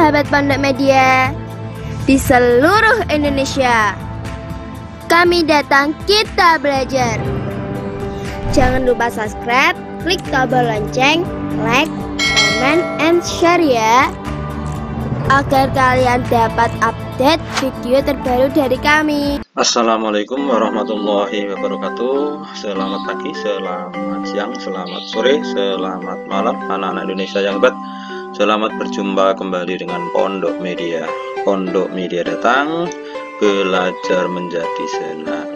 sahabat Pondok Media di seluruh Indonesia. Kami datang, kita belajar. Jangan lupa subscribe, klik tombol lonceng, like, comment, and share ya, agar kalian dapat update video terbaru dari kami. Assalamualaikum warahmatullahi wabarakatuh. Selamat pagi, selamat siang, selamat sore, selamat malam anak-anak Indonesia yang hebat. Selamat berjumpa kembali dengan Pondok Media. Pondok Media datang, belajar menjadi senang.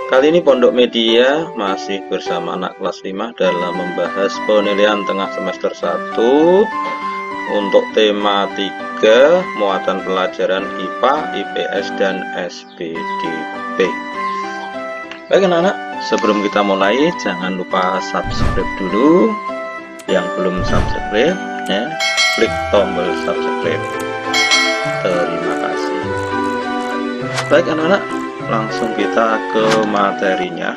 Kali ini Pondok Media masih bersama anak kelas 5 dalam membahas penilaian tengah semester 1 untuk tema 3 muatan pelajaran IPA, IPS, dan SPDP. Baik anak-anak, sebelum kita mulai jangan lupa subscribe dulu. Yang belum subscribe ya, klik tombol subscribe. Terima kasih. Baik anak-anak, langsung kita ke materinya.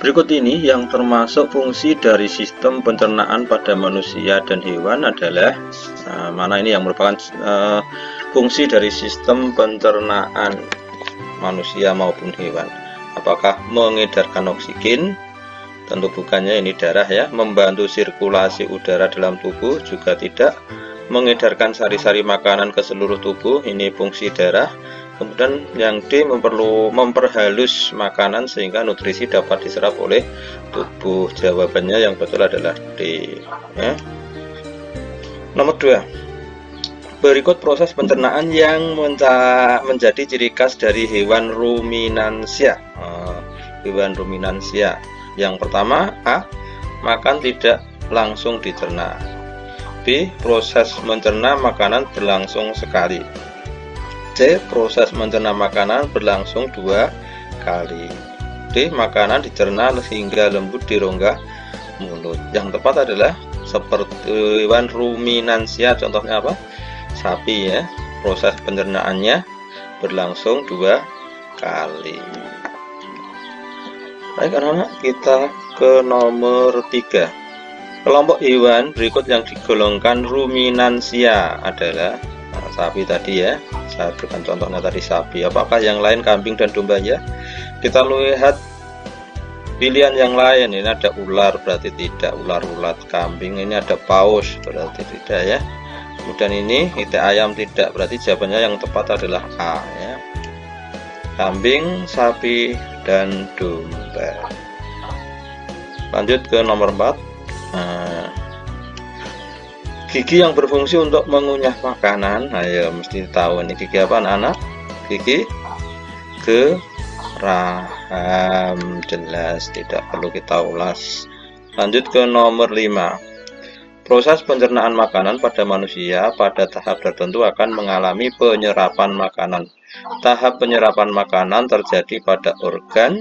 Berikut ini yang termasuk fungsi dari sistem pencernaan pada manusia dan hewan adalah mana ini yang merupakan fungsi dari sistem pencernaan manusia maupun hewan. Apakah mengedarkan oksigen? Tentu bukannya, ini darah ya. Membantu sirkulasi udara dalam tubuh? Juga tidak. Mengedarkan sari-sari makanan ke seluruh tubuh? Ini fungsi darah. Kemudian yang D, memperhalus makanan sehingga nutrisi dapat diserap oleh tubuh. Jawabannya yang betul adalah D ya. Nomor 2, berikut proses pencernaan yang menjadi ciri khas dari hewan ruminansia. Hewan ruminansia. Yang pertama, A, makan tidak langsung dicerna. B, proses mencerna makanan berlangsung sekali. C, proses mencerna makanan berlangsung 2 kali. D, makanan dicerna hingga lembut di rongga mulut. Yang tepat adalah seperti hewan ruminansia, contohnya apa? Sapi ya. Proses pencernaannya berlangsung 2 kali. Baik anak-anak, kita ke nomor 3. Kelompok hewan berikut yang digolongkan ruminansia adalah sapi tadi ya. Saya berikan contohnya tadi sapi. Apakah yang lain kambing dan domba ya? Kita lihat pilihan yang lain. Ini ada ular, berarti tidak. Ular-ulat. Kambing, ini ada paus, berarti tidak ya. Kemudian ini itik ayam, tidak. Berarti jawabannya yang tepat adalah A ya. Kambing, sapi, dan domba. Lanjut ke nomor 4. Gigi yang berfungsi untuk mengunyah makanan. Ayo mesti tahu ini gigi apa anak-anak? Gigi geraham, jelas, tidak perlu kita ulas. Lanjut ke nomor 5. Proses pencernaan makanan pada manusia pada tahap tertentu akan mengalami penyerapan makanan. Tahap penyerapan makanan terjadi pada organ.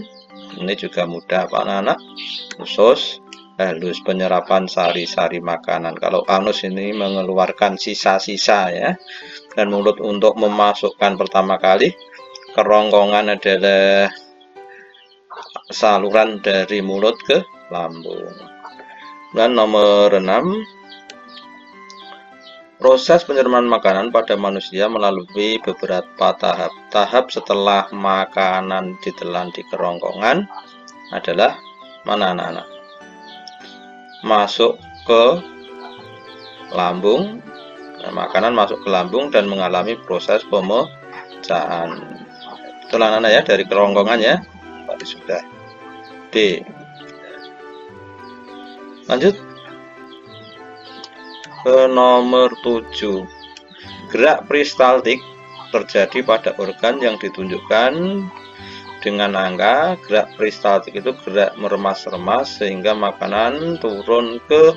Ini juga mudah Pak anak-anak. Usus, halus, penyerapan sari-sari makanan. Kalau anus ini mengeluarkan sisa-sisa ya. Dan mulut untuk memasukkan pertama kali. Kerongkongan adalah saluran dari mulut ke lambung. Dan nomor 6, proses penyerapan makanan pada manusia melalui beberapa tahap. Tahap setelah makanan ditelan di kerongkongan adalah mana anak-anak? Masuk ke lambung. Makanan masuk ke lambung dan mengalami proses pemecahan. Itu anak-anak ya, dari kerongkongan ya. Tadi sudah. D. Lanjut ke nomor 7. Gerak peristaltik terjadi pada organ yang ditunjukkan dengan angka. Gerak peristaltik itu gerak meremas-remas sehingga makanan turun ke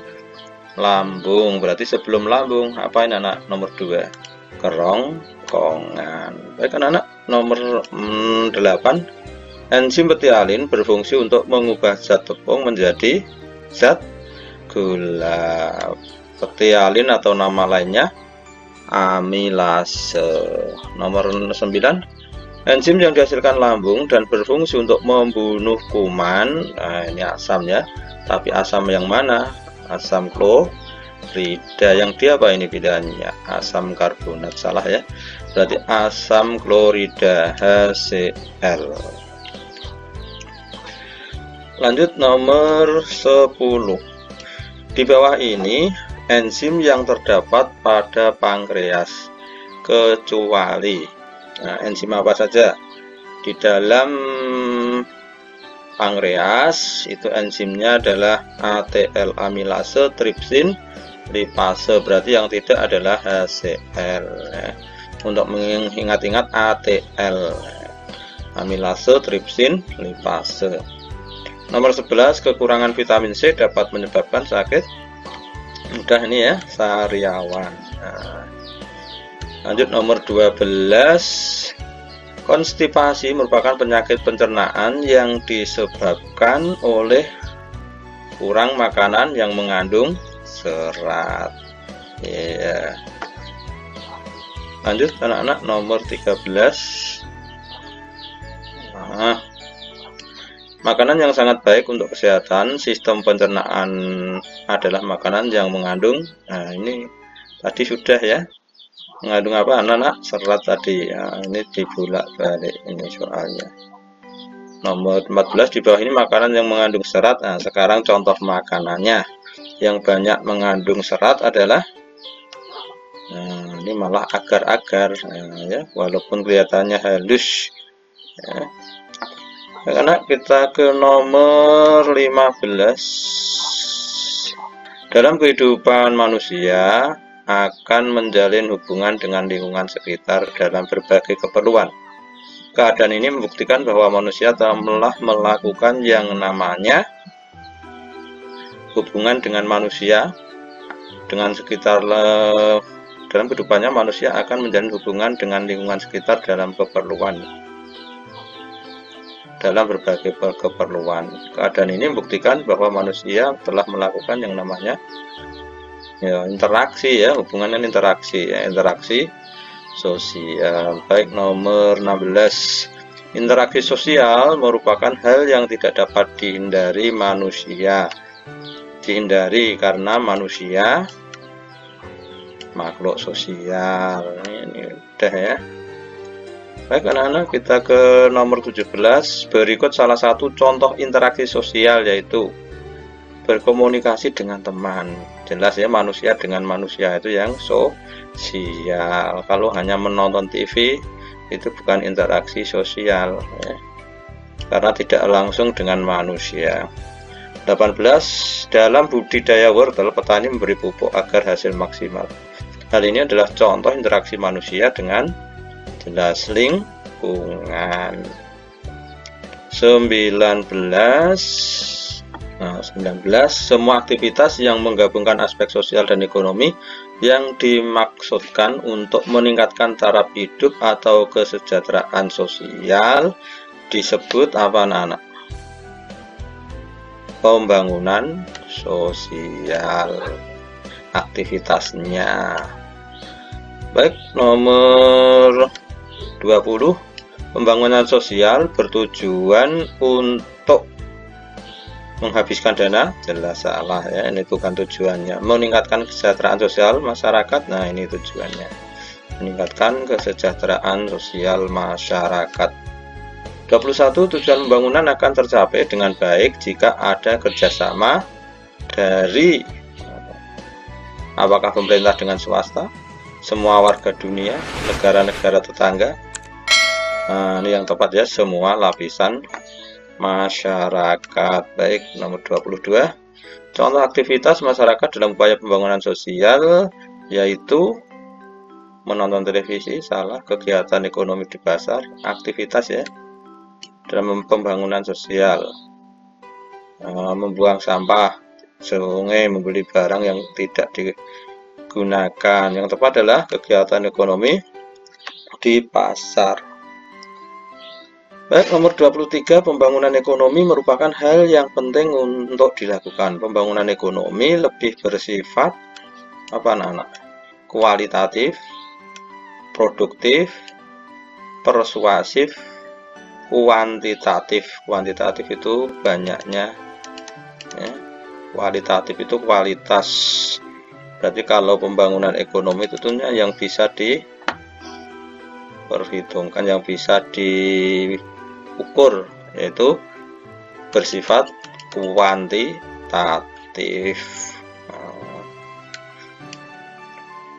lambung. Berarti sebelum lambung apa ini anak? Nomor 2, kerongkongan. Baik anak-anak, nomor 8. Enzim betialin berfungsi untuk mengubah zat tepung menjadi zat gula. Betialin atau nama lainnya amilase. Nomor 9. Enzim yang dihasilkan lambung dan berfungsi untuk membunuh kuman. Nah, ini asam ya. Tapi asam yang mana? Asam klorida. Yang dia apa ini pilihannya? Asam karbonat. Salah ya. Berarti asam klorida HCl. Lanjut nomor 10. Di bawah ini enzim yang terdapat pada pankreas kecuali, nah, enzim apa saja di dalam pankreas itu enzimnya adalah ATL amilase, tripsin, lipase. Berarti yang tidak adalah HCl ya. Untuk mengingat-ingat ATL amilase, tripsin, lipase. Nomor 11, kekurangan vitamin C dapat menyebabkan sakit. Mudah ini ya, sariawan. Nah, lanjut nomor 12. Konstipasi merupakan penyakit pencernaan yang disebabkan oleh kurang makanan yang mengandung serat. Ya. Lanjut anak-anak nomor 13. Nah, makanan yang sangat baik untuk kesehatan sistem pencernaan adalah makanan yang mengandung, nah ini tadi sudah ya, mengandung apa anak-anak? Serat tadi ya, ini dibolak-balik ini soalnya. Nomor 14 di bawah ini makanan yang mengandung serat. Nah sekarang contoh makanannya yang banyak mengandung serat adalah, nah, ini malah agar-agar ya, walaupun kelihatannya halus ya. Karena kita ke nomor 15. Dalam kehidupan manusia akan menjalin hubungan dengan lingkungan sekitar dalam berbagai keperluan. Keadaan ini membuktikan bahwa manusia telah melakukan yang namanya hubungan dengan manusia dengan sekitar. Dalam kehidupannya manusia akan menjalin hubungan dengan lingkungan sekitar dalam keperluan, dalam berbagai keperluan. Keadaan ini membuktikan bahwa manusia telah melakukan yang namanya ya, interaksi ya, hubungan dan interaksi ya, interaksi sosial. Baik, nomor 16. Interaksi sosial merupakan hal yang tidak dapat dihindari manusia. Dihindari karena manusia makhluk sosial. Ini udah ya. Baik anak-anak, kita ke nomor 17. Berikut salah satu contoh interaksi sosial, yaitu berkomunikasi dengan teman. Jelas ya, manusia dengan manusia itu yang sosial. Kalau hanya menonton TV itu bukan interaksi sosial ya, karena tidak langsung dengan manusia. 18. Dalam budidaya wortel, petani memberi pupuk agar hasil maksimal. Hal ini adalah contoh interaksi manusia dengan jelas lingkungan. 19. Semua aktivitas yang menggabungkan aspek sosial dan ekonomi yang dimaksudkan untuk meningkatkan taraf hidup atau kesejahteraan sosial disebut apa anak-anak? Pembangunan sosial aktivitasnya. Baik, nomor 20. Pembangunan sosial bertujuan untuk menghabiskan dana. Jelas salah ya, ini bukan tujuannya. Meningkatkan kesejahteraan sosial masyarakat. Nah ini tujuannya, meningkatkan kesejahteraan sosial masyarakat. 21. Tujuan pembangunan akan tercapai dengan baik jika ada kerjasama dari apakah pemerintah dengan swasta, semua warga dunia, negara-negara tetangga. Nah, ini yang tepat ya, semua lapisan masyarakat. Baik, nomor 22. Contoh aktivitas masyarakat dalam upaya pembangunan sosial yaitu menonton televisi. Salah. Kegiatan ekonomi di pasar, aktivitas ya dalam pembangunan sosial. Membuang sampah sungai, membeli barang yang tidak digunakan. Yang tepat adalah kegiatan ekonomi di pasar. Baik, nomor 23. Pembangunan ekonomi merupakan hal yang penting untuk dilakukan. Pembangunan ekonomi lebih bersifat apa anak-anak? Kualitatif, produktif, persuasif, kuantitatif. Kuantitatif itu banyaknya ya. Kualitatif itu kualitas Berarti kalau pembangunan ekonomi itu tentunya yang bisa diperhitungkan, yang bisa diukur, yaitu bersifat kuantitatif.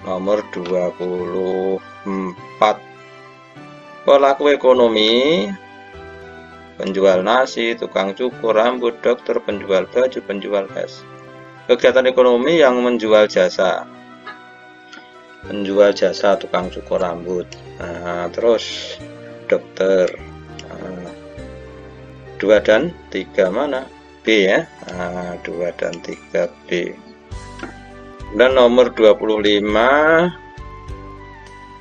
Nomor 24. Pelaku ekonomi: penjual nasi, tukang cukur rambut, dokter, penjual baju, penjual gas. Kegiatan ekonomi yang menjual jasa: penjual jasa, tukang cukur rambut, terus dokter. 2 dan 3 mana? B ya. 2 dan 3 B. Dan nomor 25,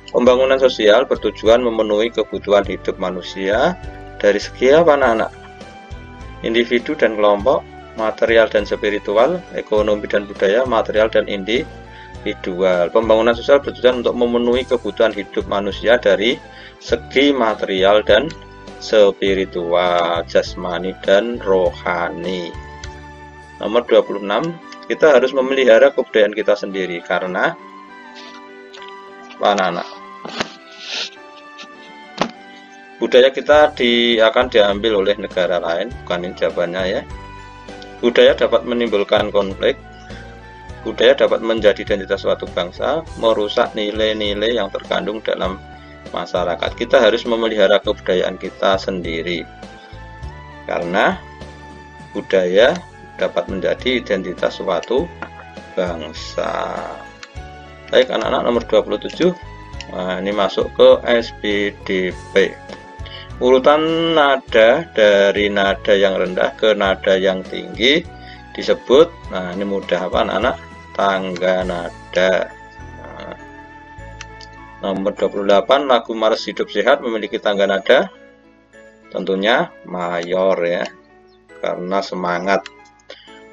pembangunan sosial bertujuan memenuhi kebutuhan hidup manusia dari segi apa, anak-anak? Individu dan kelompok, material dan spiritual, ekonomi dan budaya, material dan individual. Pembangunan sosial bertujuan untuk memenuhi kebutuhan hidup manusia dari segi material dan spiritual, jasmani dan rohani. Nomor 26, kita harus memelihara kebudayaan kita sendiri karena anak-anak, budaya kita akan diambil oleh negara lain, bukan ini jawabannya ya. Budaya dapat menimbulkan konflik, budaya dapat menjadi identitas suatu bangsa, merusak nilai-nilai yang terkandung dalam masyarakat. Kita harus memelihara kebudayaan kita sendiri karena budaya dapat menjadi identitas suatu bangsa. Baik anak-anak, nomor 27. Ini masuk ke SPDP. Urutan nada dari nada yang rendah ke nada yang tinggi disebut, ini mudah apa anak-anak? Tangga nada. Nomor 28, lagu Mars Hidup Sehat memiliki tangga nada tentunya mayor ya, karena semangat.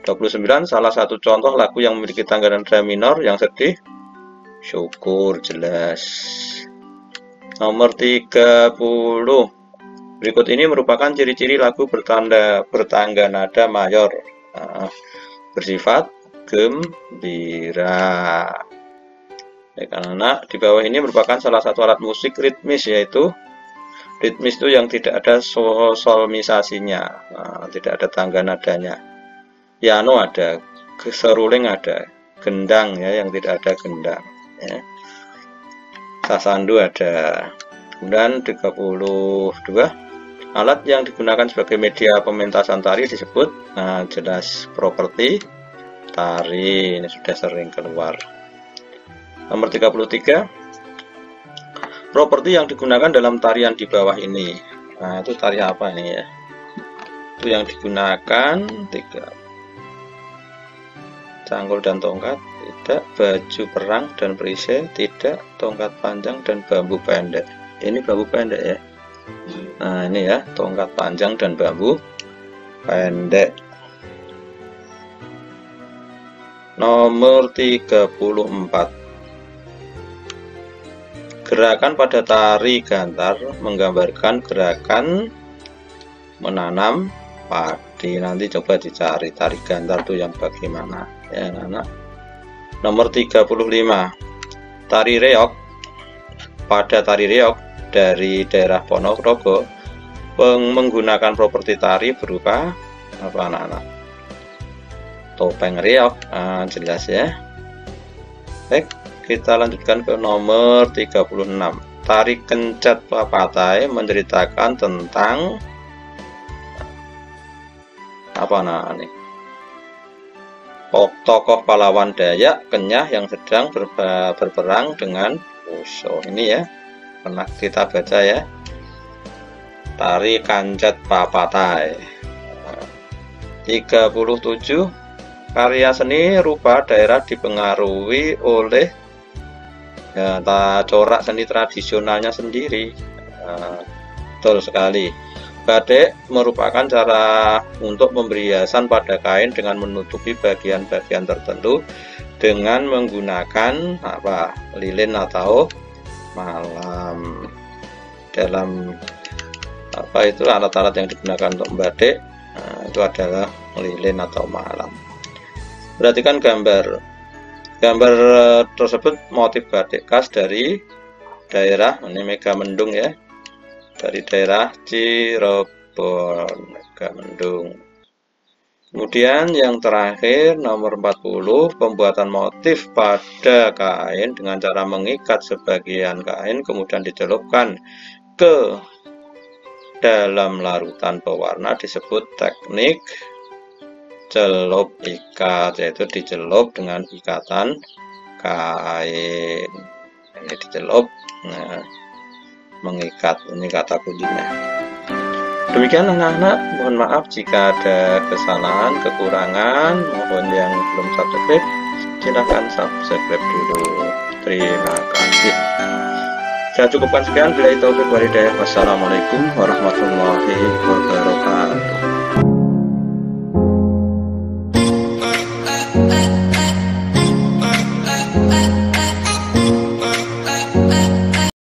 29, salah satu contoh lagu yang memiliki tangga nada minor yang sedih, syukur, jelas. Nomor 30, berikut ini merupakan ciri-ciri lagu bertangga nada mayor, bersifat gembira. Baik anak-anak, di bawah ini merupakan salah satu alat musik ritmis, yaitu ritmis itu yang tidak ada solmisasinya, tidak ada tangga nadanya. Piano ada, seruling ada, gendang ya yang tidak ada gendang ya. Sasandu ada. Kemudian 32, alat yang digunakan sebagai media pementasan tari disebut, jelas properti tari, ini sudah sering keluar. Nomor 33, properti yang digunakan dalam tarian di bawah ini. Itu tari apa ini ya? Itu yang digunakan 3, cangkul dan tongkat, tidak, baju perang dan perisai, tidak, tongkat panjang dan bambu pendek. Ini bambu pendek ya. Ini ya, tongkat panjang dan bambu pendek. Nomor 34, gerakan pada tari gantar menggambarkan gerakan menanam padi. Nanti coba dicari tari gantar itu yang bagaimana ya anak. Nomor 35, tari reog. Pada tari reog dari daerah Ponorogo menggunakan properti tari berupa apa anak-anak? Topeng reog, jelas ya. Baik, kita lanjutkan ke nomor 36. Tari Kencet Papatai menceritakan tentang apa nih? Tokoh pahlawan Dayak Kenyah yang sedang berperang dengan musuh. Ini ya, pernah kita baca ya. Tari Kencet Papatai. 37, karya seni rupa daerah dipengaruhi oleh corak seni tradisionalnya sendiri. Betul sekali. Batik merupakan cara untuk memberi hiasan pada kain dengan menutupi bagian-bagian tertentu dengan menggunakan lilin atau malam. Dalam itu alat-alat yang digunakan untuk membatik, itu adalah lilin atau malam. Perhatikan gambar Gambar tersebut motif batik khas dari daerah ini Megamendung ya, dari daerah Cirebon, Megamendung. Kemudian yang terakhir nomor 40, pembuatan motif pada kain dengan cara mengikat sebagian kain kemudian dicelupkan ke dalam larutan pewarna disebut teknik celup ikat, yaitu dicelup dengan ikatan kain. Ini dicelup, nah, mengikat, ini kata kuncinya. Demikian anak-anak, mohon maaf jika ada kesalahan, kekurangan, mohon yang belum subscribe, silahkan subscribe dulu. Terima kasih. Saya cukupkan sekian, bila itu wal hidayah. Wassalamualaikum warahmatullahi wabarakatuh.